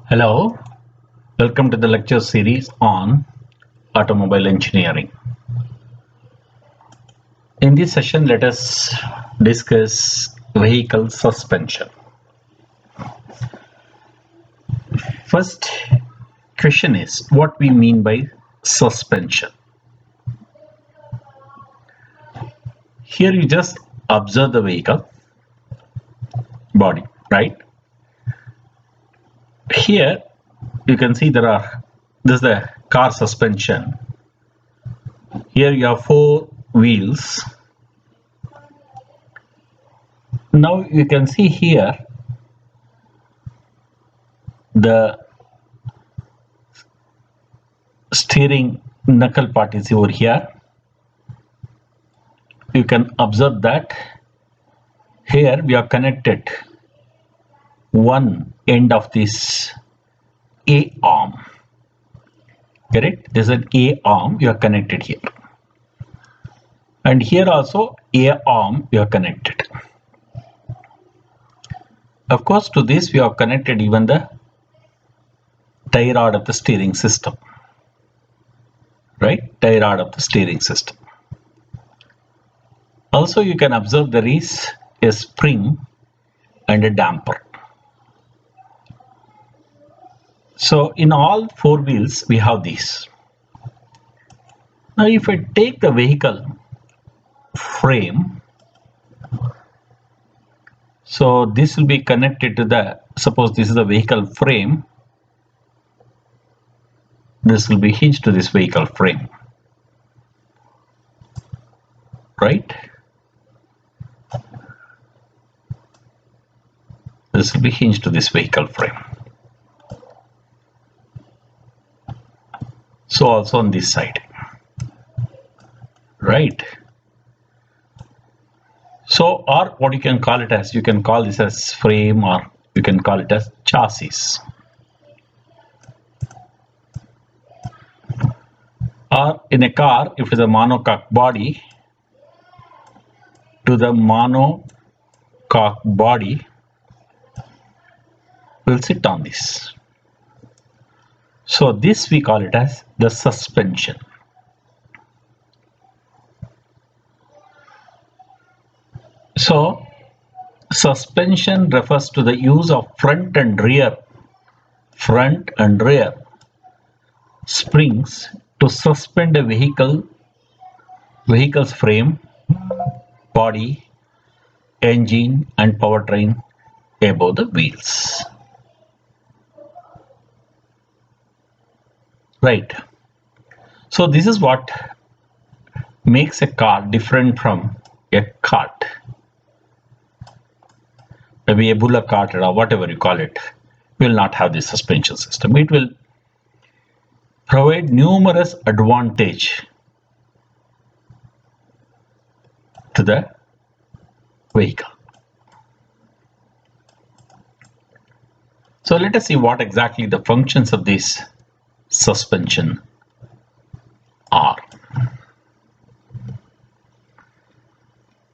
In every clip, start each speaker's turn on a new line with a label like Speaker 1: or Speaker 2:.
Speaker 1: Hello, welcome to the lecture series on automobile engineering. In this session, let us discuss vehicle suspension. First question is what we mean by suspension. Here you just observe the vehicle body, right? Here you can see this is the car suspension. Here you have four wheels. Now you can see here the steering knuckle part is over here. You can observe that here we are connected one end of this A arm. Correct? There's an A arm you are connected here. And here also A arm you are connected. Of course, to this we have connected even the tie rod of the steering system. Right? Tie rod of the steering system. Also, you can observe there is a spring and a damper. So, in all four wheels, we have these. Now, if I take the vehicle frame, so this will be connected to the, suppose this is the vehicle frame, this will be hinged to this vehicle frame. Right? This will be hinged to this vehicle frame. So also on this side. Right? So, or what you can call it as, you can call this as frame or you can call it as chassis. Or in a car, if it is a monocoque body, to the monocoque body will sit on this. So this we call it as the suspension. So suspension refers to the use of front and rear springs to suspend a vehicle's frame, body, engine and powertrain above the wheels. Right. So this is what makes a car different from a cart. Maybe a bullock cart or whatever you call it will not have this suspension system. It will provide numerous advantage to the vehicle. So let us see what exactly the functions of this suspension are.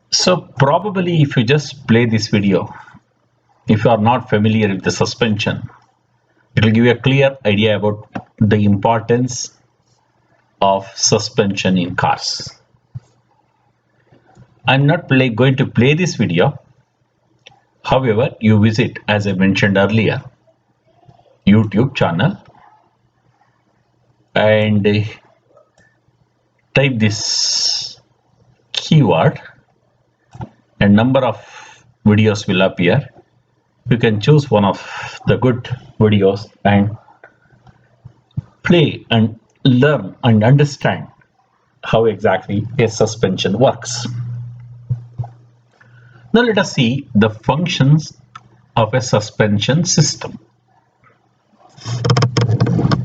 Speaker 1: So probably if you just play this video, if you are not familiar with the suspension, it will give you a clear idea about the importance of suspension in cars. I'm not going to play this video. However, you visit, as I mentioned earlier, YouTube channel and type this keyword and number of videos will appear. You can choose one of the good videos and play and learn and understand how exactly a suspension works. Now let us see the functions of a suspension system.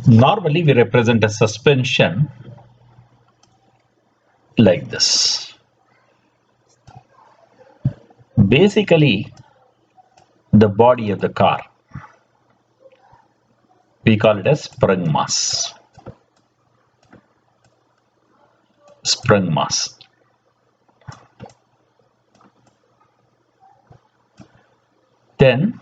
Speaker 1: Normally we represent a suspension like this. Basically, the body of the car, we call it as sprung mass. Sprung mass. Then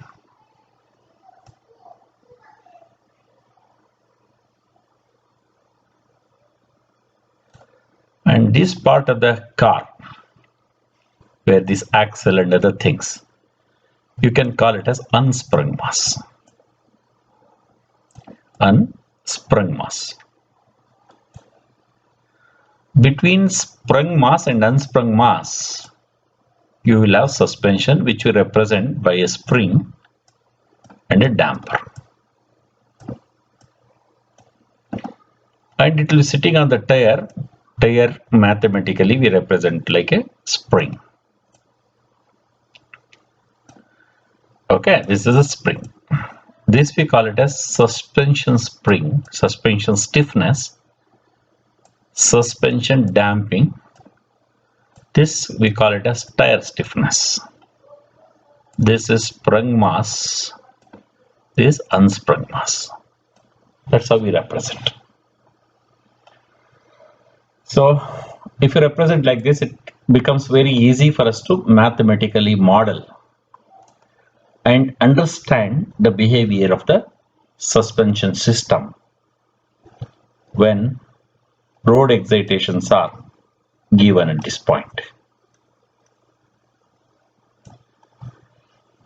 Speaker 1: And this part of the car, where this axle and other things, you can call it as unsprung mass. Unsprung mass. Between sprung mass and unsprung mass, you will have suspension, which we represent by a spring and a damper. And it will be sitting on the tire. Tire mathematically we represent like a spring. Okay, this is a spring. This we call it as suspension spring, suspension stiffness, suspension damping. This we call it as tire stiffness. This is sprung mass. This is unsprung mass. That's how we represent. So if you represent like this, it becomes very easy for us to mathematically model and understand the behavior of the suspension system when road excitations are given at this point.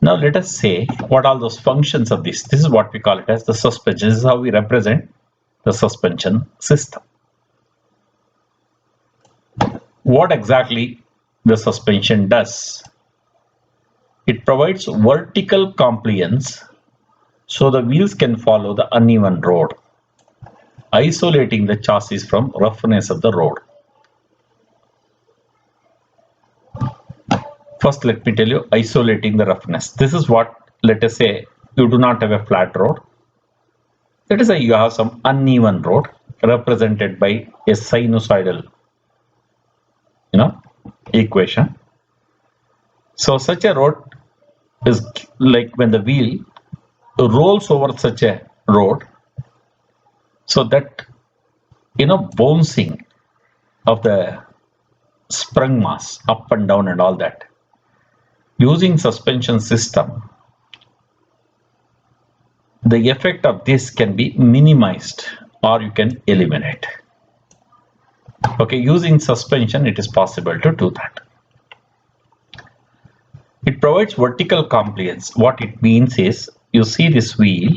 Speaker 1: Now let us say what are those functions of this. This is what we call it as the suspension. This is how we represent the suspension system. What exactly the suspension does? It provides vertical compliance so the wheels can follow the uneven road, isolating the chassis from roughness of the road. First, let me tell you, isolating the roughness. This is what, let us say, you do not have a flat road. Let us say you have some uneven road represented by a sinusoidal, equation. So such a road is like when the wheel rolls over such a road, so that bouncing of the sprung mass up and down and all that, using suspension system, the effect of this can be minimized or you can eliminate. Okay, using suspension it is possible to do that. It provides vertical compliance. What it means is, you see this wheel,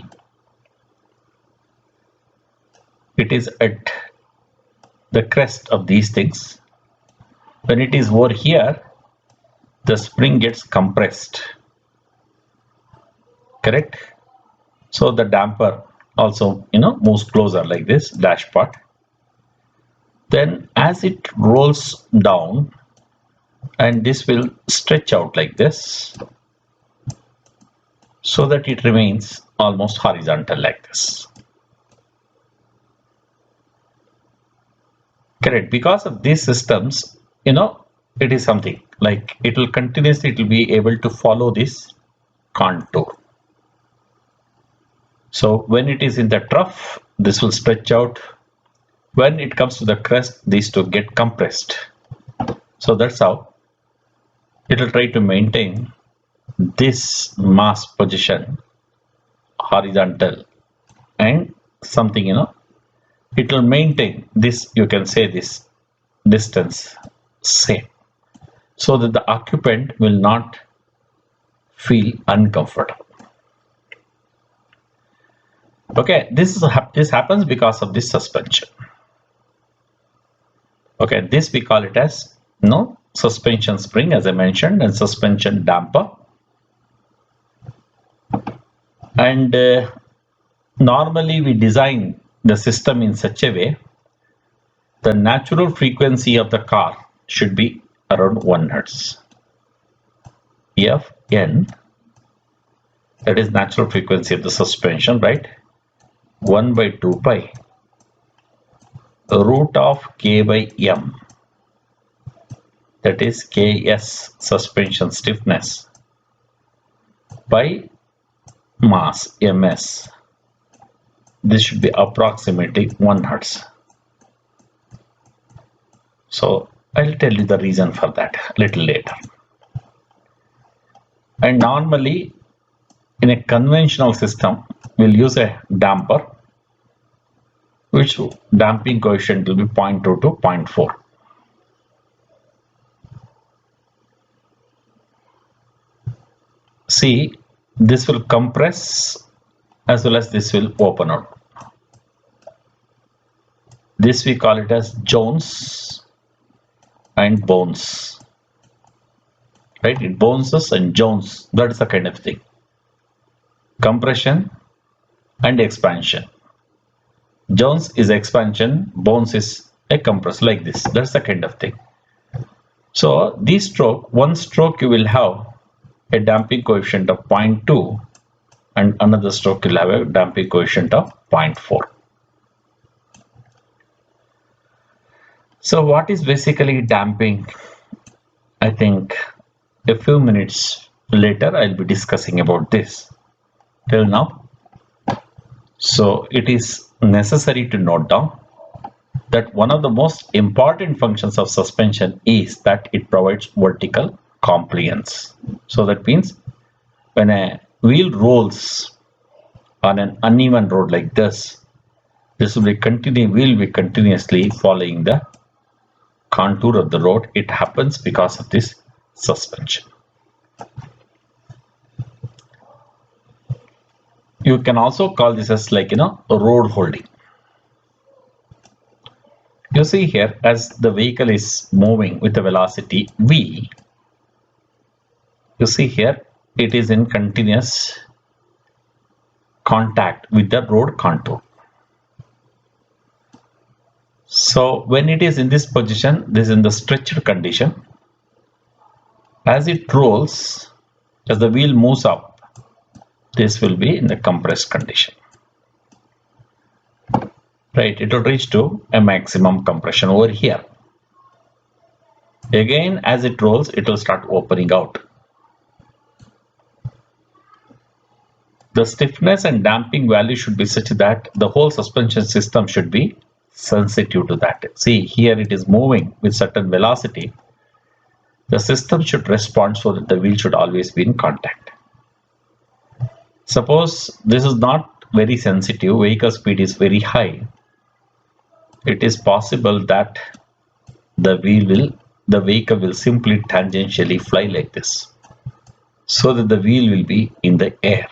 Speaker 1: it is at the crest of these things. When it is over here, the spring gets compressed. Correct? So the damper also moves closer like this dash part. Then as it rolls down, and this will stretch out like this so that it remains almost horizontal like this. Correct? Because of these systems, it is something like it will be able to follow this contour. So when it is in the trough, this will stretch out. When it comes to the crest, these two get compressed. So that's how it will try to maintain this mass position horizontal, and something it will maintain this, you can say, this distance same, so that the occupant will not feel uncomfortable. Okay, this happens because of this suspension. Okay, this we call it as suspension spring, as I mentioned, and suspension damper. And normally we design the system in such a way, the natural frequency of the car should be around 1 Hz. Fn, that is natural frequency of the suspension, right? 1 by 2 pi root of k by m, that is Ks, suspension stiffness, by mass, ms. This should be approximately 1 Hz. So I'll tell you the reason for that a little later. And normally in a conventional system, we'll use a damper, which damping coefficient will be 0.2 to 0.4. See, this will compress as well as this will open out. This we call it as Jones and bones. Right? It bounces and Jones. That's the kind of thing. Compression and expansion. Jones is expansion, bones is a compress, like this. That's the kind of thing. So this stroke, one stroke you will have a damping coefficient of 0.2 and another stroke will have a damping coefficient of 0.4. So what is basically damping? I think a few minutes later I'll be discussing about this. Till now, so it is necessary to note down that one of the most important functions of suspension is that it provides vertical compliance. So that means when a wheel rolls on an uneven road like this will be continuously following the contour of the road. It happens because of this suspension. You can also call this as road holding. You see here, as the vehicle is moving with a velocity v, you see here it is in continuous contact with the road contour. So when it is in this position, this is in the stretched condition. As it rolls, as the wheel moves up, this will be in the compressed condition. Right, it will reach to a maximum compression over here. Again, as it rolls, it will start opening out. The stiffness and damping value should be such that the whole suspension system should be sensitive to that. See, here it is moving with certain velocity. The system should respond so that the wheel should always be in contact. Suppose this is not very sensitive, vehicle speed is very high. It is possible that the vehicle will simply tangentially fly like this, so that the wheel will be in the air.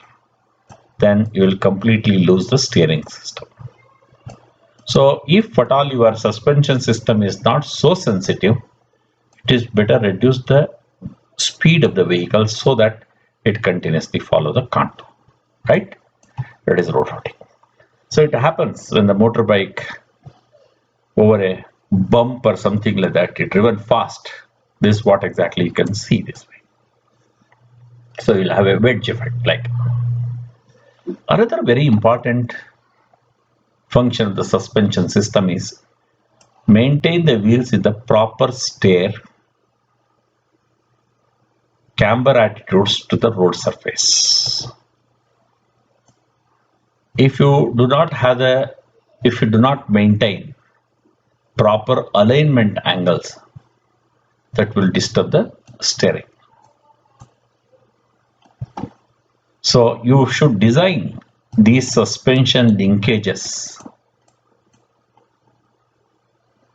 Speaker 1: Then you will completely lose the steering system. So if at all your suspension system is not so sensitive, it is better reduce the speed of the vehicle so that it continuously follow the contour. Right? That is road holding. So it happens when the motorbike over a bump or something like that, it driven fast. This is what exactly you can see this way. So you'll have a wedge effect. Like another very important function of the suspension system is maintain the wheels in the proper steer camber attitudes to the road surface. If you do not maintain proper alignment angles, that will disturb the steering. So you should design these suspension linkages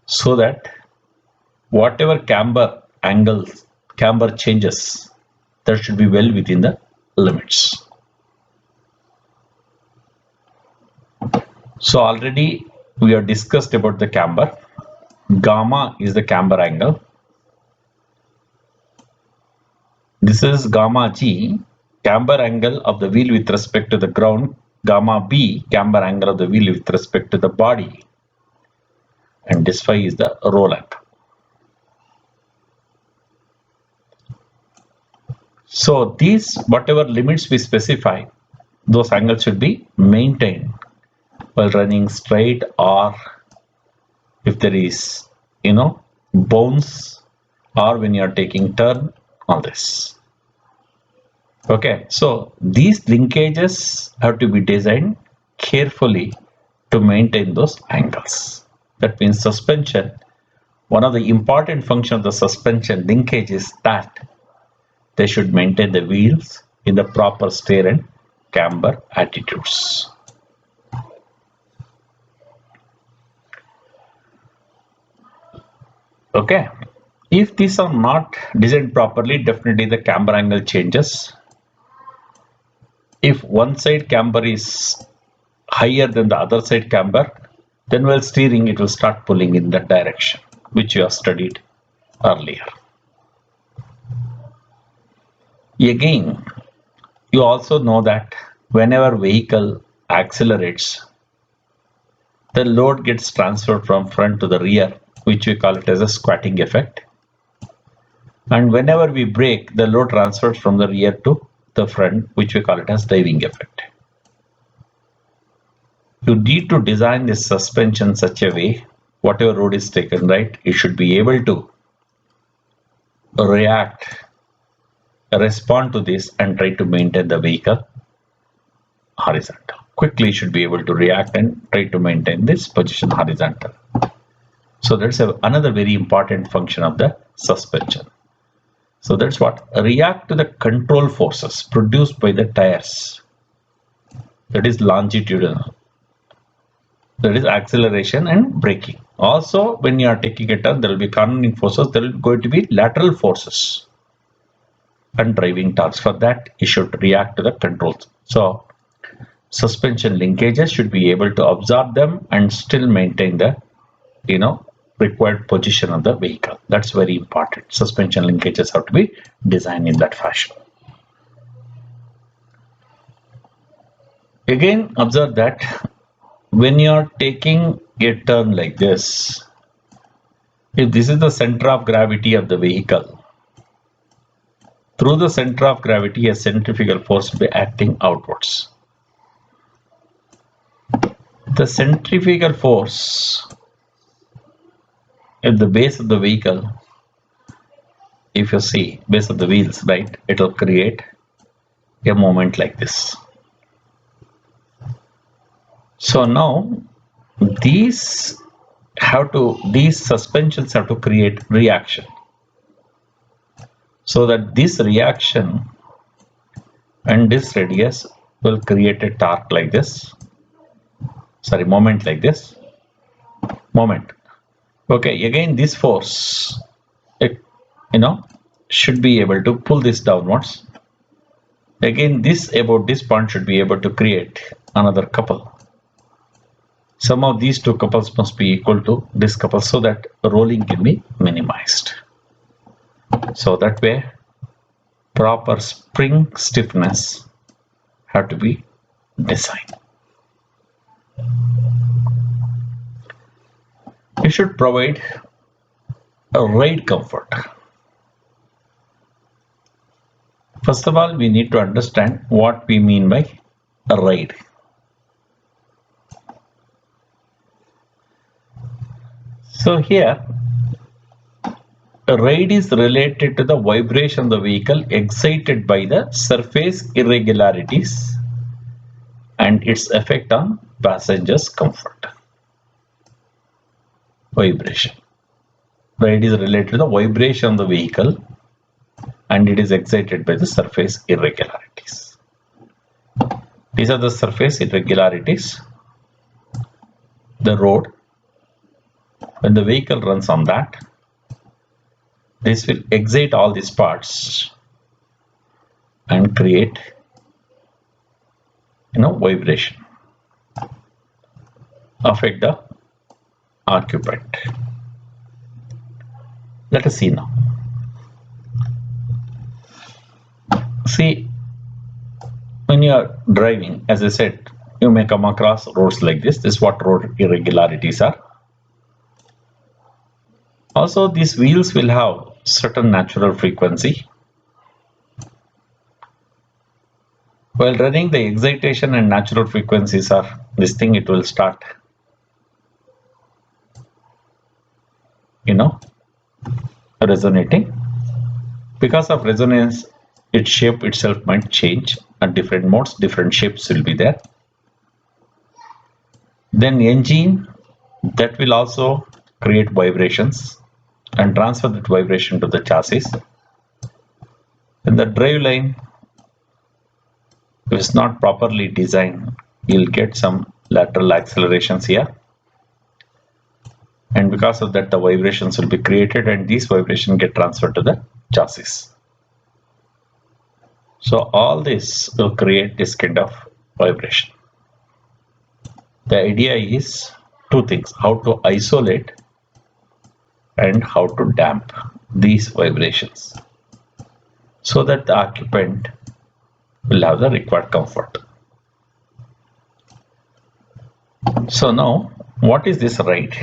Speaker 1: so that whatever camber angles, camber changes, that should be well within the limits. So already we have discussed about the camber. Gamma is the camber angle. This is gamma G, camber angle of the wheel with respect to the ground. Gamma B, camber angle of the wheel with respect to the body. And this phi is the roll angle. So these, whatever limits we specify, those angles should be maintained while running straight, or if there is bones, or when you are taking turn, all this. Okay, so these linkages have to be designed carefully to maintain those angles. That means suspension, one of the important functions of the suspension linkage is that they should maintain the wheels in the proper steer and camber attitudes. Okay, if these are not designed properly, definitely the camber angle changes. if one side camber is higher than the other side camber, then while steering it will start pulling in that direction, which you have studied earlier. Again, you also know that whenever vehicle accelerates, the load gets transferred from front to the rear, which we call it as a squatting effect. And whenever we brake, the load transfers from the rear to the front, which we call it as driving effect. You need to design this suspension such a way, whatever road is taken, right, it should be able to respond to this and try to maintain the vehicle horizontal. Quickly should be able to react and try to maintain this position horizontal. So that's another very important function of the suspension. So that's what react to the control forces produced by the tires. That is longitudinal. That is acceleration and braking. Also, when you are taking a turn, there will be cornering forces. There will going to be lateral forces and driving torques. For that, you should react to the controls. So suspension linkages should be able to absorb them and still maintain the required position of the vehicle. That's very important. Suspension linkages have to be designed in that fashion. Again, observe that when you are taking a turn like this, if this is the center of gravity of the vehicle, through the center of gravity a centrifugal force will be acting outwards. The centrifugal force at the base of the vehicle, if you see base of the wheels, right, it will create a moment like this. So now these suspensions have to create reaction, so that this reaction and this radius will create a torque like this, moment like this, moment. Okay, again this force should be able to pull this downwards. Again this about this point should be able to create another couple. Sum of these two couples must be equal to this couple, so that rolling can be minimized. So that way proper spring stiffness have to be designed. You should provide a ride comfort. First of all, we need to understand what we mean by a ride. So here, a ride is related to the vibration of the vehicle excited by the surface irregularities and its effect on passengers' comfort. Vibration. Ride is related to the vibration of the vehicle and it is excited by the surface irregularities. These are the surface irregularities. The road, when the vehicle runs on that, this will excite all these parts and create vibration, affect the occupant. Let us see now. See, when you are driving, as I said, you may come across roads like this. This is what road irregularities are. Also, these wheels will have certain natural frequency. While running, the excitation and natural frequencies are this thing, it will start resonating. Because of resonance, its shape itself might change at different modes, different shapes will be there. Then engine, that will also create vibrations and transfer that vibration to the chassis. Then the drive line, if it's not properly designed, you'll get some lateral accelerations here. And because of that, the vibrations will be created and these vibrations get transferred to the chassis. So all this will create this kind of vibration. The idea is two things: how to isolate and how to damp these vibrations so that the occupant will have the required comfort. So now, what is this ride?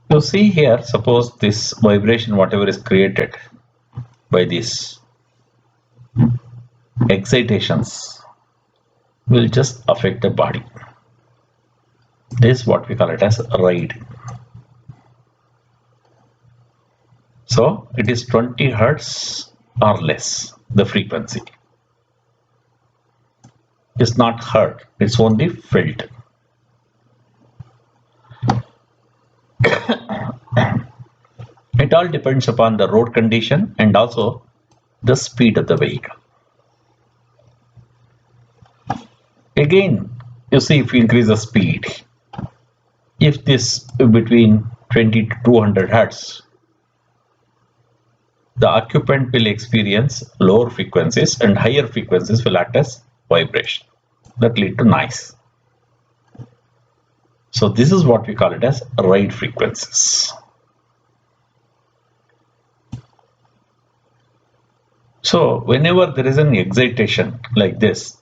Speaker 1: You see here, suppose this vibration, whatever is created by these excitations, will just affect the body. This is what we call it as ride. So it is 20 hertz or less, the frequency. It's not heard, it's only felt. It all depends upon the road condition and also the speed of the vehicle. Again, you see, if you increase the speed, if this between 20 to 200 hertz, the occupant will experience lower frequencies and higher frequencies will act as vibration that lead to noise. So this is what we call it as ride frequencies. So whenever there is an excitation like this,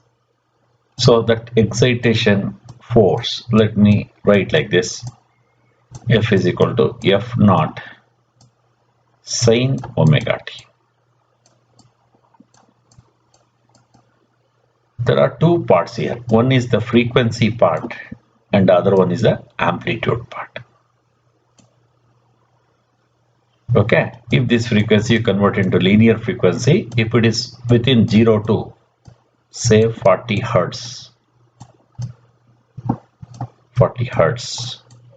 Speaker 1: so that excitation force, let me write like this: F is equal to F naught sin omega t. There are two parts here. One is the frequency part and the other one is the amplitude part. Okay, if this frequency you convert into linear frequency, if it is within 0 to say 40 hertz,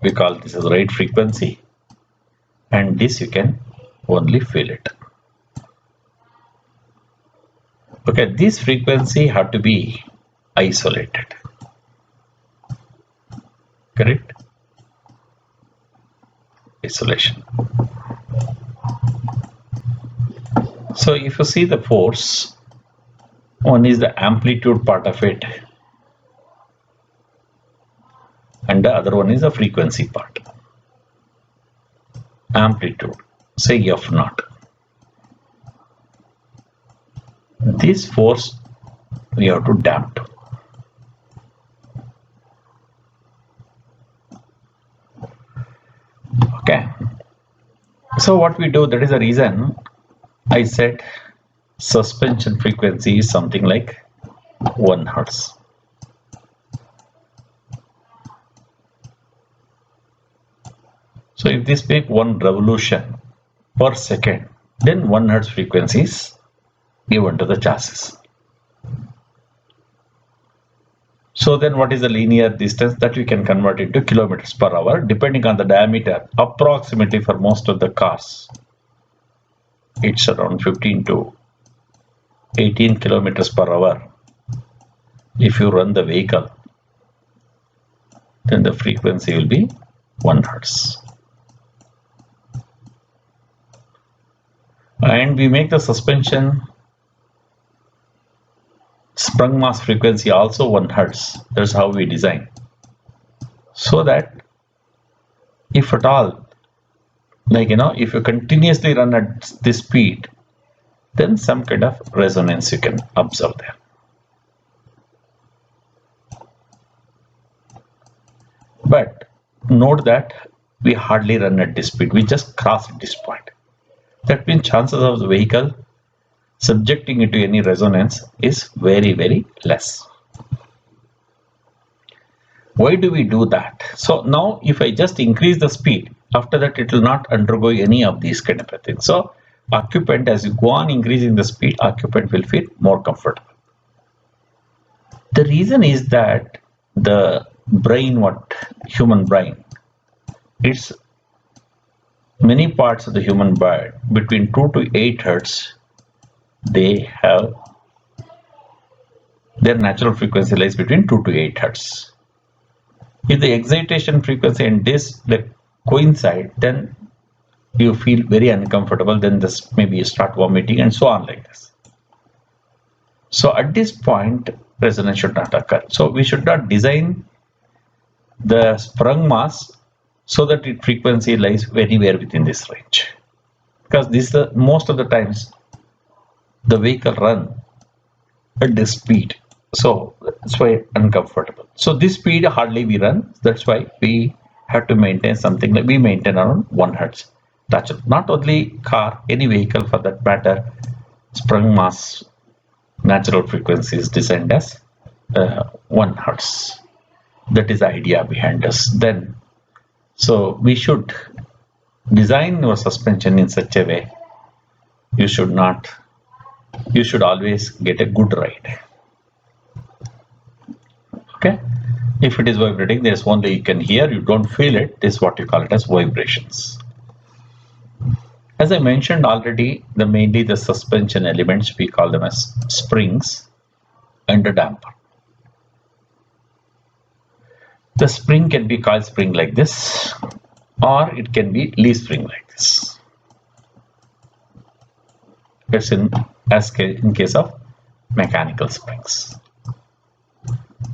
Speaker 1: we call this as rate frequency, and this you can only feel it. Okay, this frequency have to be isolated, correct? Isolation. So if you see the force, one is the amplitude part of it and the other one is the frequency part. Amplitude, say F naught. This force we have to damp. Okay, so what we do, that is the reason I said suspension frequency is something like 1 hertz. So if this make 1 revolution per second, then 1 hertz frequency is given to the chassis. So then what is the linear distance that we can convert into kilometers per hour depending on the diameter? Approximately for most of the cars, it's around 15 to 18 kilometers per hour. If you run the vehicle, then the frequency will be 1 hertz. And we make the suspension sprung mass frequency also 1 hertz. That's how we design. So that if at all, like if you continuously run at this speed, then some kind of resonance you can observe there. But note that we hardly run at this speed. We just cross at this point. That means chances of the vehicle subjecting it to any resonance is very, very less. Why do we do that? So now if I just increase the speed, after that it will not undergo any of these kind of things. So occupant, as you go on increasing the speed, occupant will feel more comfortable. The reason is that the brain, human brain, it's many parts of the human brain between 2 to 8 hertz, they have their natural frequency lies between 2 to 8 hertz. If the excitation frequency and this coincide, then you feel very uncomfortable, then this maybe you start vomiting and so on like this. So at this point, resonance should not occur. So we should not design the sprung mass so that its frequency lies anywhere within this range, because this most of the times the vehicle run at this speed, so that's why uncomfortable. So this speed hardly we run, that's why we have to maintain something like we maintain around 1 hertz. That's not only car, any vehicle for that matter, sprung mass natural frequency is designed as 1 hertz. That is the idea behind us. Then, so we should design your suspension in such a way you should always get a good ride. Okay, if it is vibrating, there's only you can hear, you don't feel it. This is what you call it as vibrations. As I mentioned already, mainly the suspension elements, we call them as springs and a damper. The spring can be coil spring like this, or it can be leaf spring like this. It's in case of mechanical springs.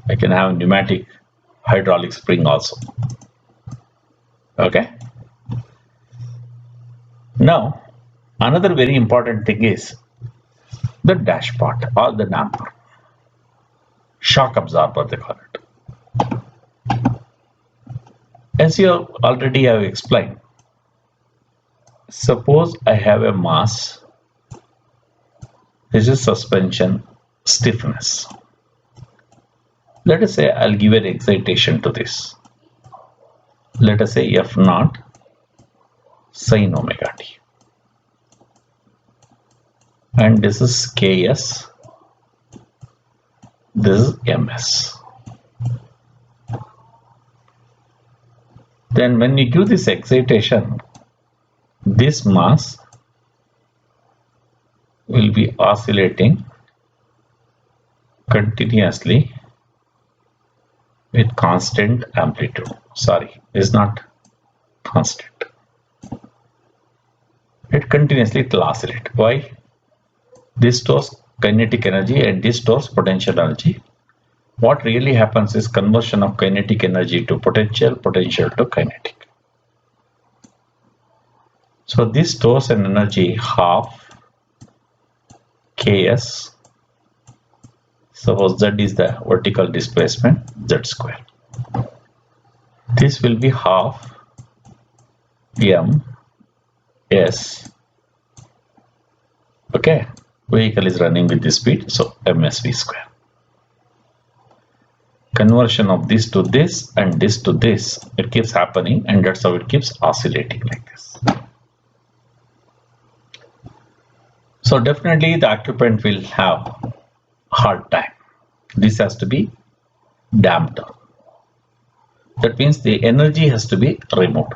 Speaker 1: I can have pneumatic hydraulic spring also. Okay. Now, another very important thing is the dash part or the damper. Shock absorber they call it. As you already have explained, suppose I have a mass. This is suspension stiffness. Let us say I'll give an excitation to this. Let us say F0 sin omega t. And this is Ks. This is Ms. Then when you give this excitation, this mass will be oscillating continuously with constant amplitude. Sorry, it's not constant. It continuously will oscillate. Why? This stores kinetic energy and this stores potential energy. What really happens is conversion of kinetic energy to potential, potential to kinetic. So this stores an energy half Ks. Suppose Z is the vertical displacement, Z square. This will be half M S. Okay, vehicle is running with this speed, so MSV square. Conversion of this to this and this to this, it keeps happening, and that's how it keeps oscillating like this. So definitely the occupant will have hard time. This has to be damped down. That means the energy has to be removed.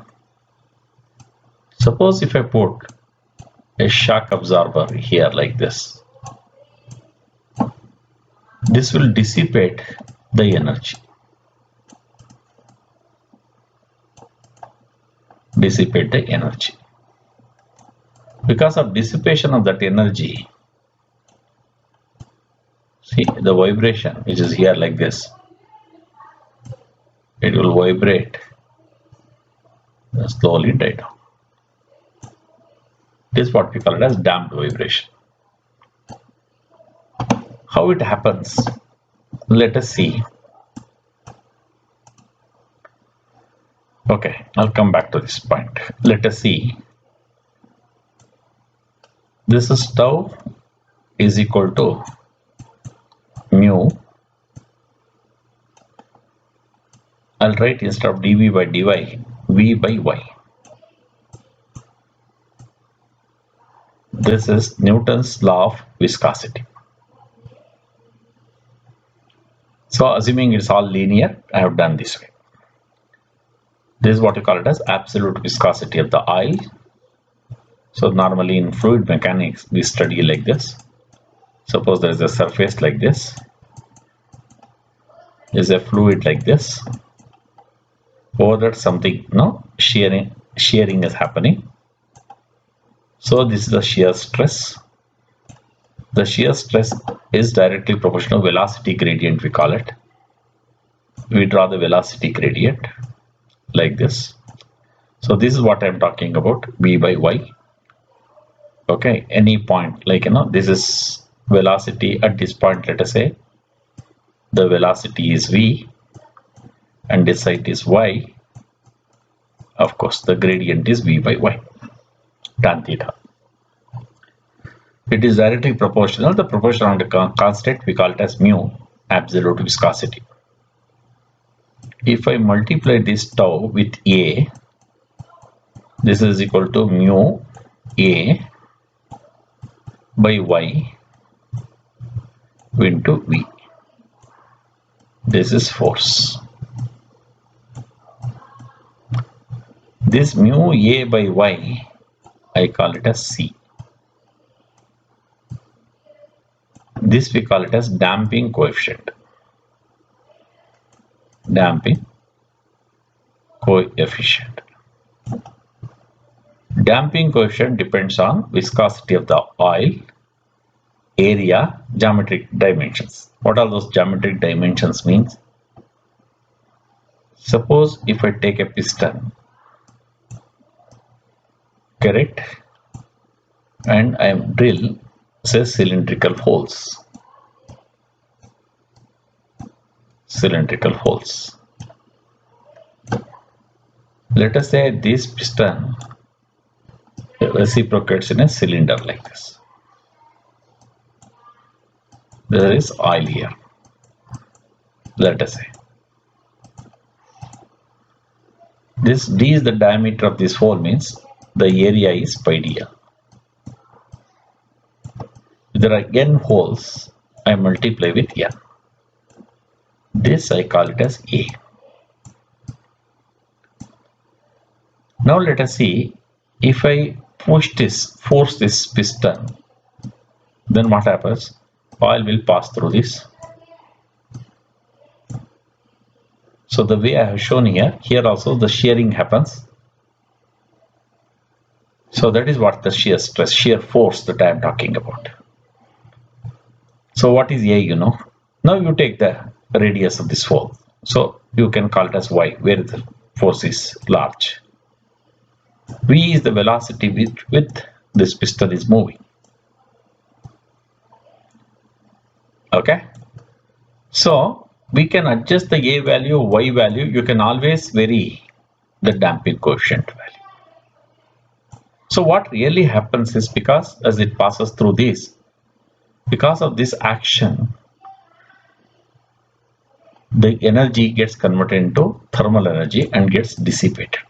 Speaker 1: Suppose if I put a shock absorber here like this, this will dissipate the energy. Dissipate the energy. Because of dissipation of that energy, see the vibration which is here like this, it will vibrate and slowly die down. This is what we call it as damped vibration. How it happens? Let us see. Okay, I'll come back to this point. Let us see. This is tau is equal to mu. I'll write instead of dv by dy, v by y. This is Newton's law of viscosity. So assuming it's all linear, I have done this way. This is what you call it as absolute viscosity of the oil. So normally in fluid mechanics, we study like this. Suppose there is a surface like this. There is a fluid like this. Over that something, shearing is happening. So this is the shear stress. The shear stress is directly proportional velocity gradient, we call it. We draw the velocity gradient like this. So this is what I'm talking about, V by Y. Okay, any point, like, this is velocity at this point. Let us say the velocity is V and this side is Y. Of course, the gradient is V by Y, tan theta. It is directly proportional. The proportion on the constant, we call it as mu, absolute viscosity. If I multiply this tau with A, this is equal to mu A by Y into V. This is force. This mu A by Y, I call it as C. This we call it as damping coefficient. Damping coefficient. Damping coefficient depends on viscosity of the oil, area, geometric dimensions. What are those geometric dimensions means? Suppose if I take a piston, correct, and I drill, say, cylindrical holes. Cylindrical holes. Let us say this piston reciprocates in a cylinder like this. There is oil here. Let us say this d is the diameter of this hole, means the area is pi dl. If there are n holes, I multiply with n. This I call it as A. Now let us see, if I force this piston, then what happens? Oil will pass through this. So the way I have shown here also the shearing happens. So that is what the shear stress, shear force that I am talking about. So what is A, Now you take the radius of this hole. So you can call it as Y, where the force is large. V is the velocity with this piston is moving. Okay. So we can adjust the A value, Y value. You can always vary the damping coefficient value. So what really happens is, because as it passes through this, because of this action, the energy gets converted into thermal energy and gets dissipated.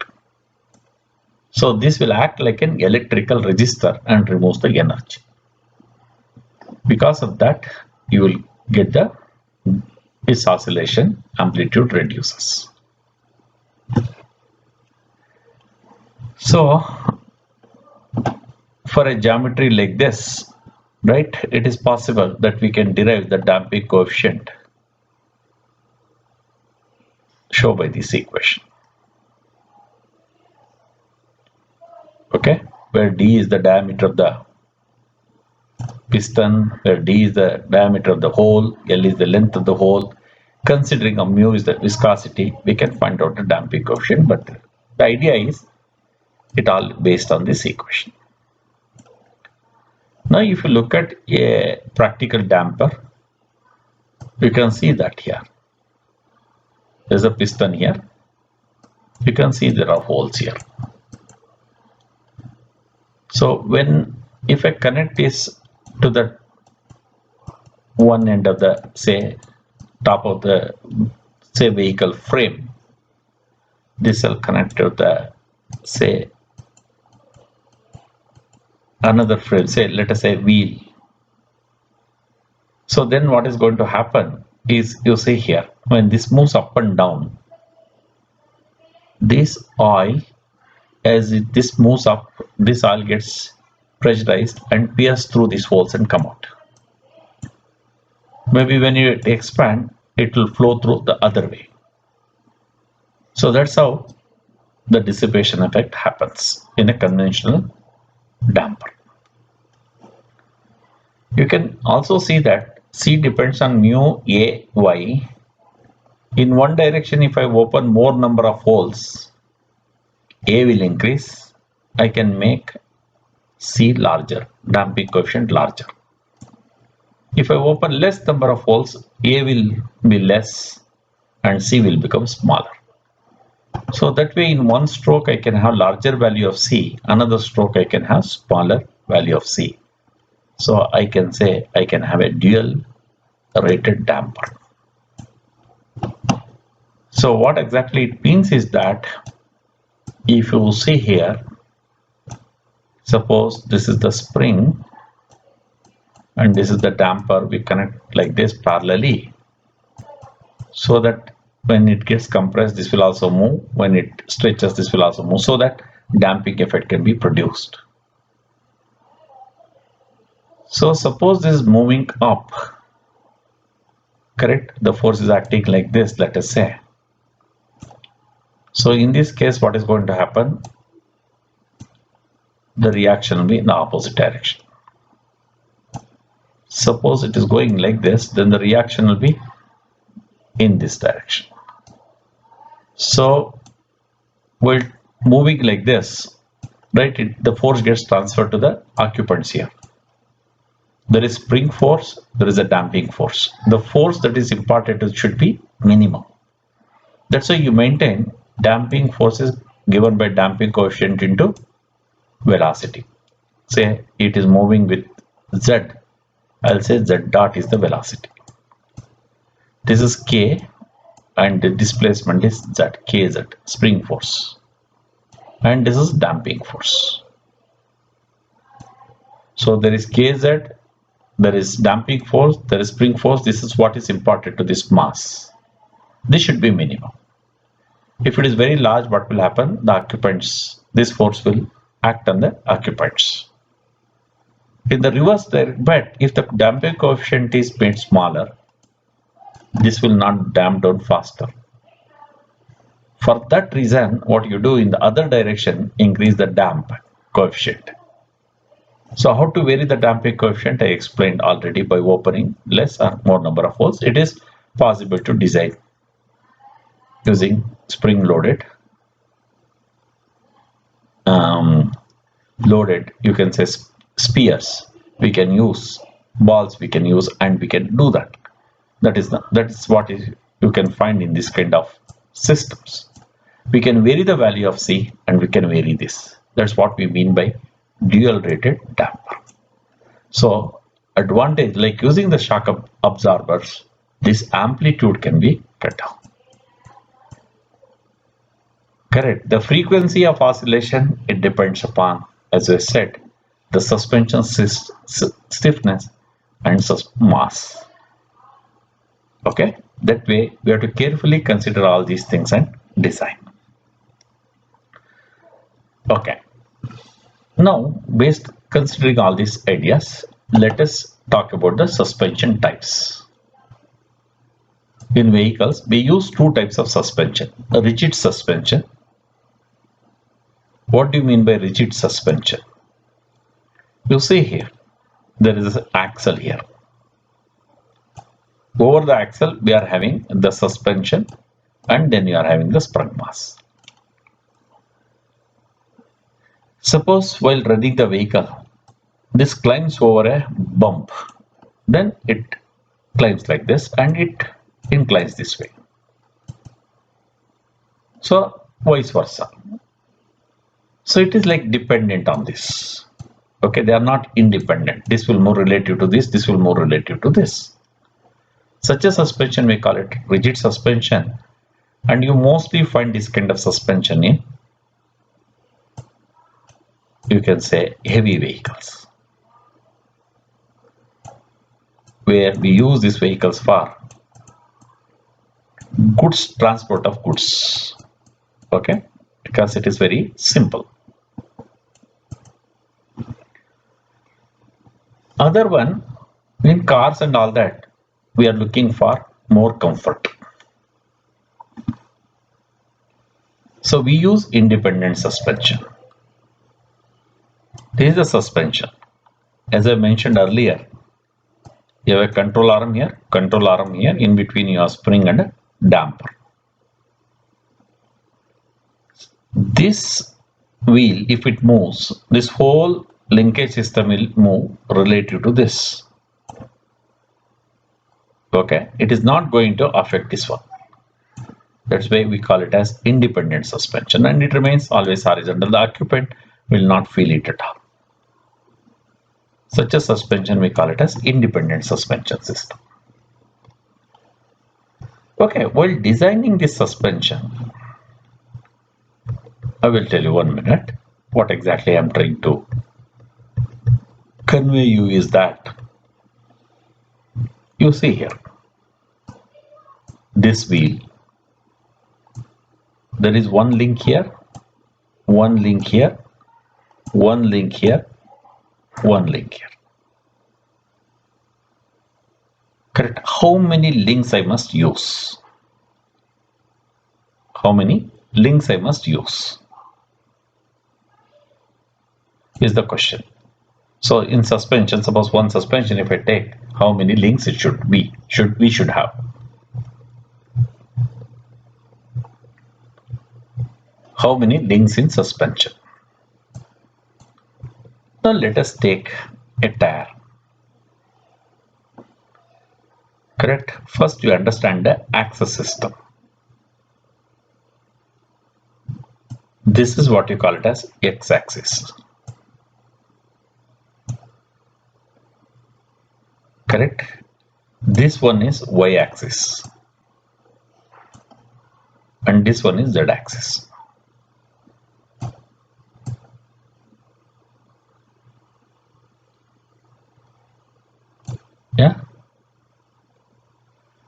Speaker 1: So this will act like an electrical resistor and removes the energy. Because of that, you will get this oscillation amplitude reduces. So for a geometry like this, right, it is possible that we can derive the damping coefficient shown by this equation. Okay, where d is the diameter of the piston, where d is the diameter of the hole, L is the length of the hole. Considering mu is the viscosity, we can find out the damping coefficient, but the idea is it all based on this equation. Now if you look at a practical damper, you can see that here. There's a piston here. You can see there are holes here. So if I connect this to the one end of the, say, top of the, say, vehicle frame, this will connect to the, say, another frame, say, let us say wheel. So then what is going to happen is, you see here, when this moves up and down, this oil, as this moves up, this oil gets pressurized and pierce through these holes and come out. Maybe when you expand, it will flow through the other way. So that's how the dissipation effect happens in a conventional damper. You can also see that C depends on mu A Y. In one direction, if I open more number of holes, A will increase. I can make C larger, damping coefficient larger. If I open less number of holes, A will be less and C will become smaller. So that way in one stroke I can have larger value of C, another stroke I can have smaller value of C. So I can say I can have a dual rated damper. So what exactly it means is that if you see here, suppose this is the spring and this is the damper, we connect like this parallelly, so that when it gets compressed this will also move, when it stretches this will also move, so that damping effect can be produced. So suppose this is moving up, correct, the force is acting like this, let us say. So in this case what is going to happen, the reaction will be in the opposite direction. Suppose it is going like this, then the reaction will be in this direction. So while moving like this, right, the force gets transferred to the occupants here. There is spring force, there is a damping force. The force that is imparted should be minimum. That's why you maintain damping forces given by damping coefficient into velocity. Say it is moving with Z, I'll say Z dot is the velocity. This is K and the displacement is Z, Kz, spring force. And this is damping force. So there is Kz, there is damping force, there is spring force. This is what is imparted to this mass. This should be minimum. If it is very large, what will happen? The occupants, this force will act on the occupants. In the reverse, but if the damping coefficient is made smaller, this will not damp down faster. For that reason, what you do in the other direction, increase the damp coefficient. So how to vary the damping coefficient, I explained already by opening less or more number of holes. It is possible to design using spring loaded, you can say spears, we can use balls, we can use, and we can do that. That is what you can find in this kind of systems. We can vary the value of C and we can vary this. That's what we mean by dual rated damper. So advantage, like using the shock absorbers, this amplitude can be cut down. Correct. The frequency of oscillation, it depends upon, as I said, the suspension stiffness and mass. Okay. That way we have to carefully consider all these things and design. Okay. Now, based considering all these ideas, let us talk about the suspension types. In vehicles, we use two types of suspension. A rigid suspension. What do you mean by rigid suspension? You see here, there is an axle here. Over the axle, we are having the suspension and then you are having the sprung mass. Suppose while running the vehicle, this climbs over a bump, then it climbs like this and it inclines this way. So vice versa. So it is like dependent on this. Okay, they are not independent. This will move relative to this, this will move relative to this. Such a suspension, we call it rigid suspension, and you mostly find this kind of suspension in, you can say, heavy vehicles, where we use these vehicles for goods, transport of goods. Okay, because it is very simple. Other one, in cars and all that, we are looking for more comfort. So we use independent suspension. This is the suspension. As I mentioned earlier, you have a control arm here, control arm here. In between you have spring and a damper. This wheel, if it moves, this whole linkage system will move relative to this. Okay, it is not going to affect this one. That's why we call it as independent suspension, and it remains always horizontal. The occupant will not feel it at all. Such a suspension we call it as independent suspension system. Okay, while designing this suspension, I will tell you 1 minute what exactly I am trying to convey you is that you see here this wheel, there is one link here, one link here, one link here, one link here. Correct. How many links I must use? How many links I must use is the question. So in suspension, suppose one suspension, if I take, how many links it should be, we should have. How many links in suspension? Now let us take a tire. Correct. First you understand the axis system. This is what you call it as x-axis. Correct. This one is y-axis. And this one is z-axis. Yeah.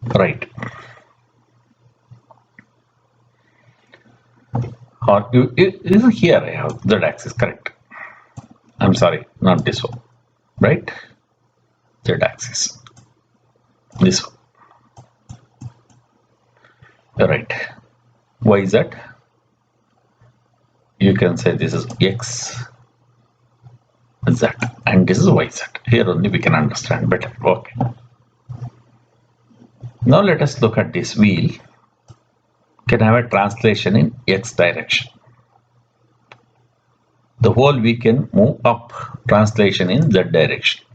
Speaker 1: Right. Or here I have z-axis, correct. I'm sorry, not this one, right? Z-axis. This one. Right. YZ. You can say this is X, Z, and this is YZ. Here only we can understand better. Okay. Now let us look at this wheel. Can have a translation in X direction. The whole wheel can move up, translation in Z direction.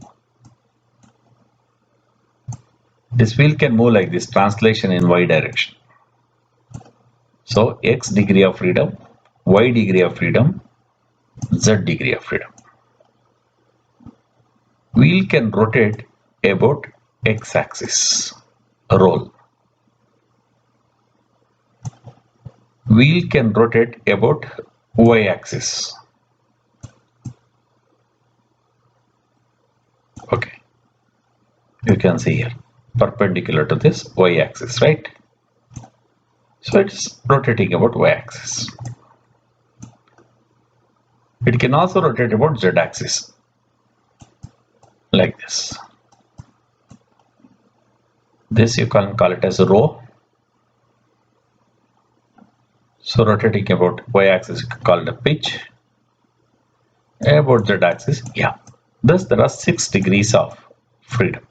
Speaker 1: This wheel can move like this, translation in Y direction. So X degree of freedom, Y degree of freedom, Z degree of freedom. Wheel can rotate about X axis. Roll. Wheel can rotate about Y axis. Okay. You can see here, perpendicular to this Y axis, right? So it's rotating about Y axis. It can also rotate about Z axis. Like this. This you can call it as a row. So rotating about Y axis, you can call it a pitch. About Z axis, yeah. Thus there are 6 degrees of freedom.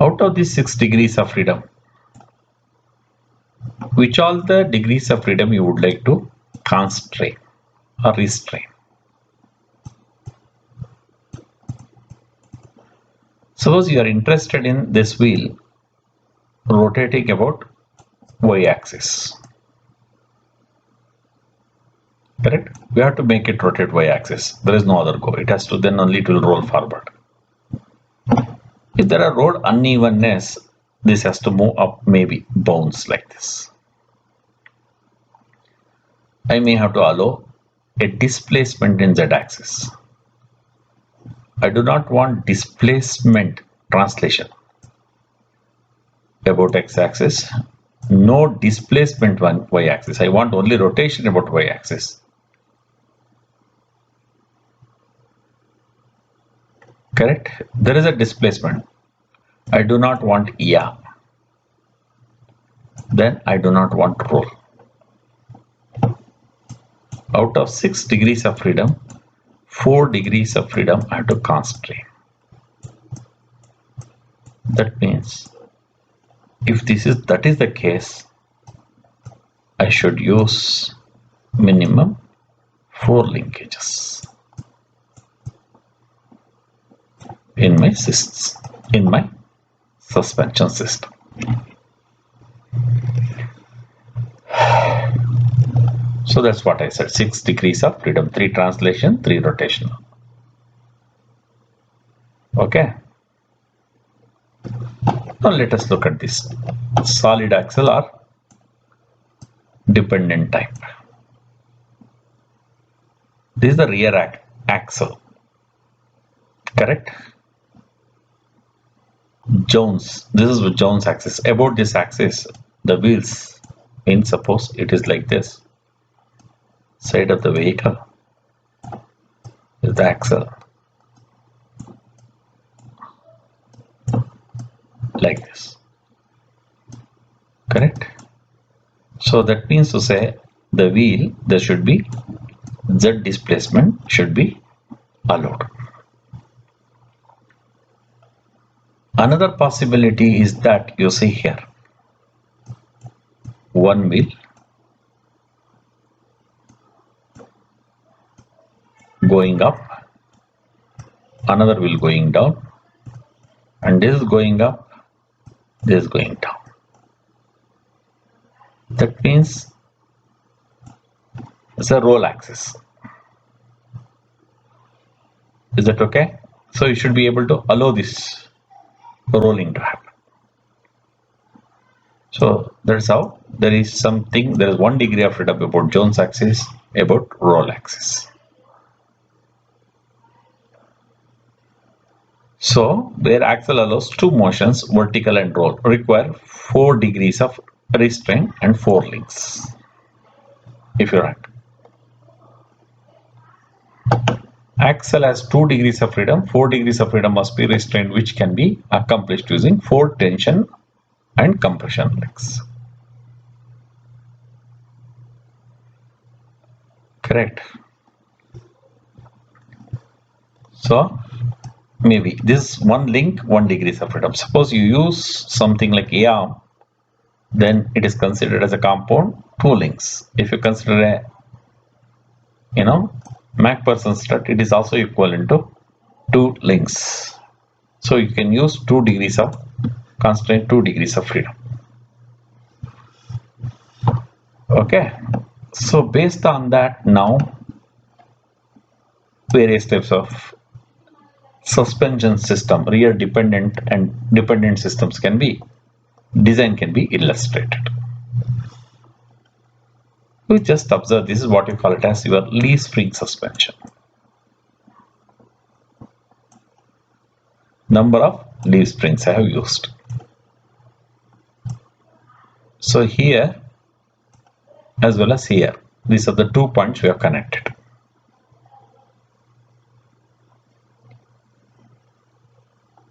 Speaker 1: Out of these 6 degrees of freedom, which all the degrees of freedom you would like to constrain or restrain? Suppose you are interested in this wheel rotating about Y axis. Correct? We have to make it rotate Y axis. There is no other go. It has to, then only it will roll forward. If there are road unevenness, this has to move up, maybe bounce like this. I may have to allow a displacement in Z axis. I do not want displacement translation about X axis. No displacement on Y axis. I want only rotation about Y axis. Correct? There is a displacement. I do not want yeah. Then I do not want roll. Out of 6 degrees of freedom, 4 degrees of freedom I have to constrain. That means if that is the case, I should use minimum 4 linkages in my suspension system. So that's what I said, 6 degrees of freedom, 3 translation, 3 rotational. Okay. Now let us look at this solid axle or dependent type. This is the rear axle, correct? Jones, this is the Jones axis. About this axis, the wheels, means suppose it is like this, side of the vehicle is the axle, like this, correct? So that means to say the wheel, there should be Z displacement should be allowed. Another possibility is that you see here, one wheel going up, another wheel going down, and this is going up, this is going down. That means it's a roll axis. Is that okay? So you should be able to allow this rolling to happen. So that's how there is 1 degree of freedom about Jones axis, about roll axis. So where axle allows 2 motions, vertical and roll, require 4 degrees of restraint and 4 links. If you're right. Axle has 2 degrees of freedom, 4 degrees of freedom must be restrained, which can be accomplished using 4 tension and compression links. Correct. So maybe this 1 link, 1 degrees of freedom. Suppose you use something like A-arm, then it is considered as a compound, 2 links. If you consider a MacPherson strut, it is also equivalent to 2 links. So you can use 2 degrees of constraint, 2 degrees of freedom. Okay. So based on that, now various types of suspension system, rear dependent and dependent systems can be illustrated. You just observe, this is what you call it as your leaf spring suspension. Number of leaf springs I have used. So here as well as here, these are the 2 points we have connected.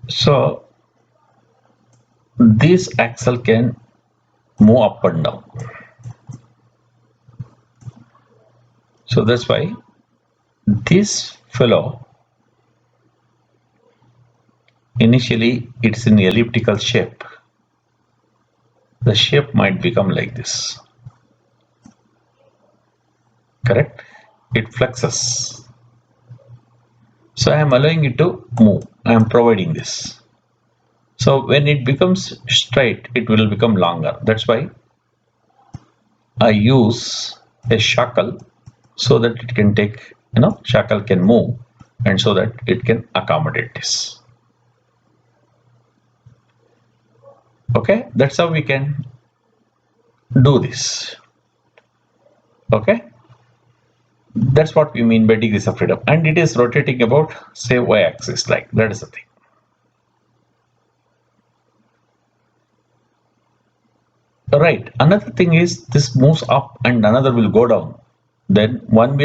Speaker 1: So this axle can move up and down. So that's why this fellow, initially it's in elliptical shape. The shape might become like this. Correct? It flexes. So I am allowing it to move. I am providing this. So when it becomes straight, it will become longer. That's why I use a shackle so that it can take, shackle can move, and so that it can accommodate this. Okay, that's how we can do this. Okay, that's what we mean by degrees of freedom, and it is rotating about, say, y-axis, like that is the thing. Right, another thing is this moves up and another will go down. Then one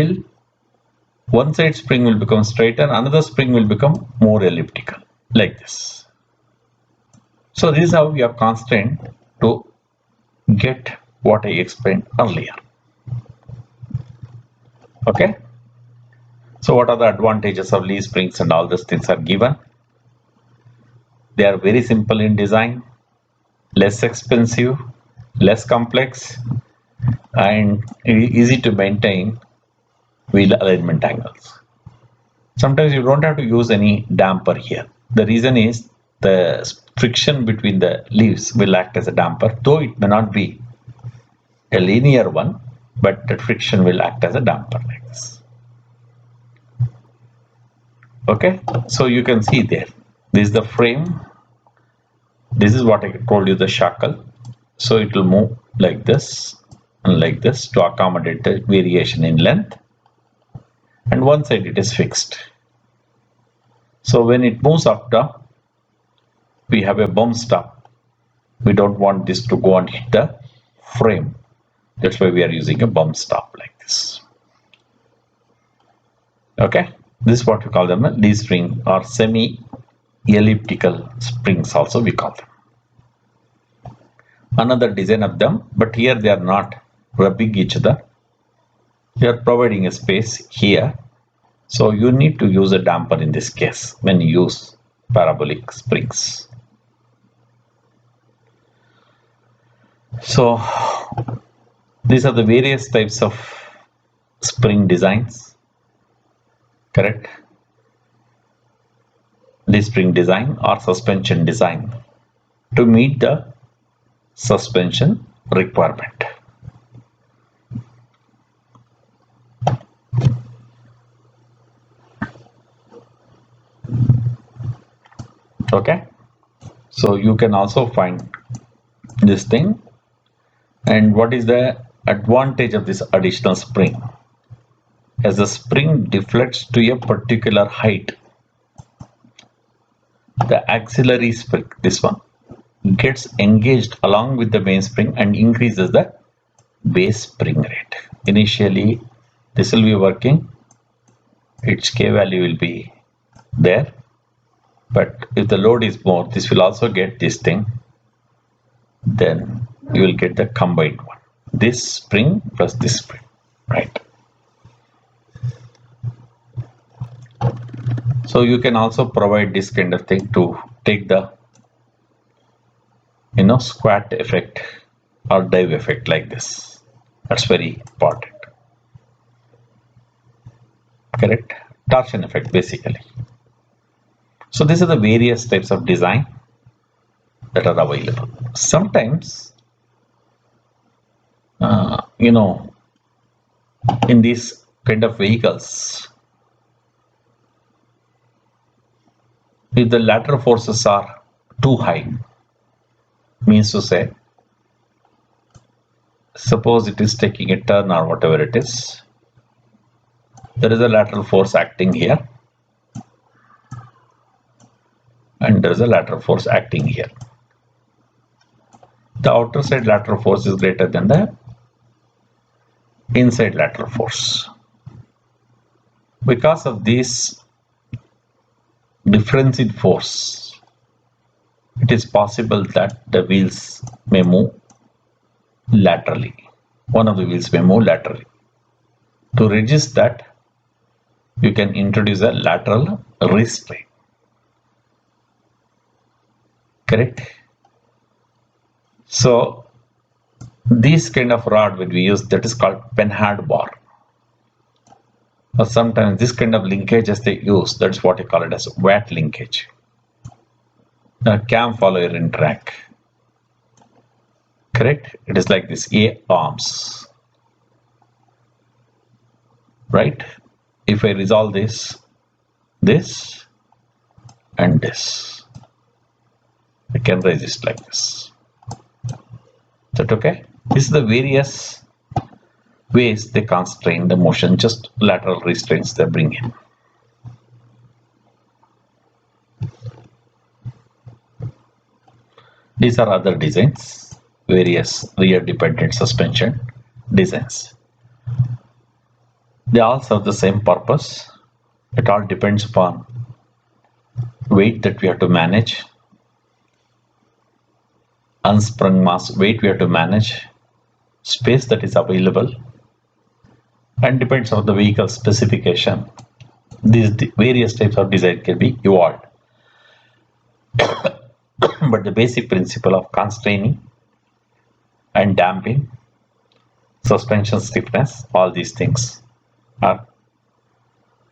Speaker 1: side spring will become straighter, another spring will become more elliptical, like this. So this is how we are constrained to get what I explained earlier. Okay. So what are the advantages of leaf springs and all these things are given. They are very simple in design, less expensive, less complex, and easy to maintain wheel alignment angles. Sometimes you don't have to use any damper here. The reason is the friction between the leaves will act as a damper, though it may not be a linear one, but the friction will act as a damper like this. Okay, so you can see there, this is the frame. This is what I told you, the shackle. So it will move like this and like this to accommodate the variation in length. And one side it is fixed. So when it moves up down, we have a bump stop. We don't want this to go and hit the frame. That's why we are using a bump stop like this. Okay, this is what we call them a leaf spring or semi-elliptical springs also we call them. Another design of them, but here they are not rubbing each other. They are providing a space here. So you need to use a damper in this case when you use parabolic springs. So these are the various types of spring designs, correct? Leaf spring design or suspension design to meet the suspension requirement. Okay, so you can also find this thing. And what is the advantage of this additional spring? As the spring deflects to a particular height, the auxiliary spring, this one, gets engaged along with the mainspring and increases the base spring rate. Initially, this will be working, its K value will be there, but if the load is more, this will also get this thing, then you will get the combined one. This spring plus this spring, right? So you can also provide this kind of thing to take the squat effect or dive effect like this. That's very important. Correct? Torsion effect basically. So these are the various types of design that are available. Sometimes, in these kind of vehicles, if the lateral forces are too high, means to say, suppose it is taking a turn or whatever it is, there is a lateral force acting here and there is a lateral force acting here. The outer side lateral force is greater than the inside lateral force. Because of this difference in force, it is possible that the wheels may move laterally. One of the wheels may move laterally. To resist that, you can introduce a lateral restraint. Correct? So this kind of rod will be used, that is called penhard bar. Or sometimes this kind of linkages they use, that's what you call it as watt linkage. Now cam follower in track. Correct? It is like this A arms. Right? If I resolve this and this, I can resist like this. Is that okay? These are the various ways they constrain the motion, just lateral restraints they bring in. These are other designs, various rear dependent suspension designs. They all serve the same purpose. It all depends upon weight that we have to manage, unsprung mass weight we have to manage, space that is available, and depends on the vehicle specification. These various types of design can be evolved. But the basic principle of constraining and damping, suspension stiffness, all these things are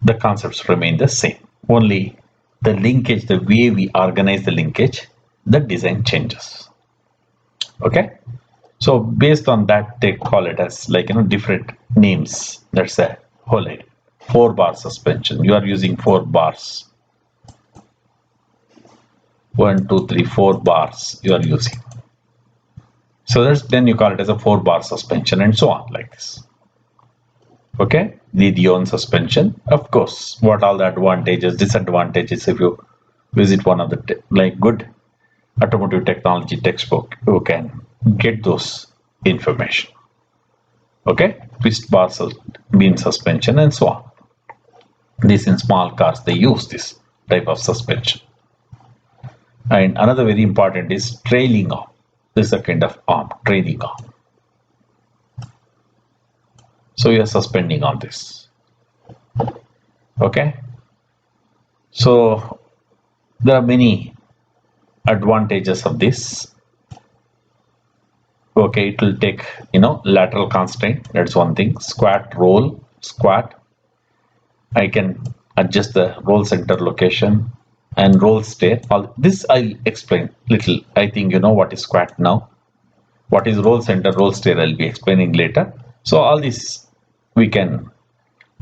Speaker 1: the concepts remain the same. Only the linkage, the way we organize the linkage, the design changes. Okay. So based on that, they call it as like different names. That's a whole idea. 4-bar suspension. You are using 4 bars. 1, 2, 3, 4 bars you are using. So that's then you call it as a 4-bar suspension and so on like this. Okay, the Dion suspension. Of course, what all the advantages, disadvantages. If you visit one of the like good automotive technology textbook, you can get those information. Okay, twist bar beam suspension and so on. This in small cars they use this type of suspension. And another very important is trailing arm. This is a kind of arm, trailing arm. So you are suspending on this. Okay. So there are many advantages of this. Okay, it will take lateral constraint. That's one thing. Squat, roll, squat. I can adjust the roll center location and roll steer. All this I'll explain little. I think you know what is squat now. What is roll center, roll steer I'll be explaining later. So all this we can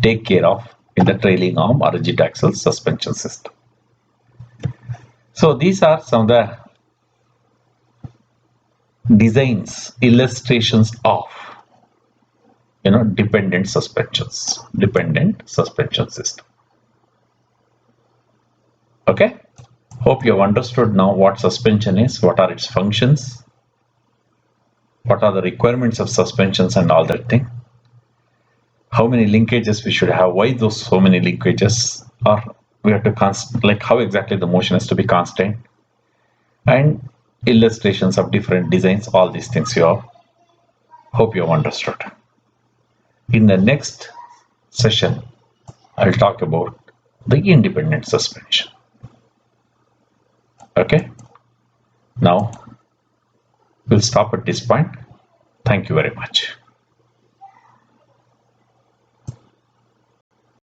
Speaker 1: take care of in the trailing arm or rigid axle suspension system. So these are some of the designs, illustrations of dependent suspension system. Okay, hope you have understood now what suspension is, what are its functions, what are the requirements of suspensions and all that thing, how many linkages we should have, why those so many linkages, or we have to like how exactly the motion is to be constant, and illustrations of different designs. All these things you have, hope you have understood. In the next session I'll talk about the independent suspension. Okay, now we'll stop at this point. Thank you very much.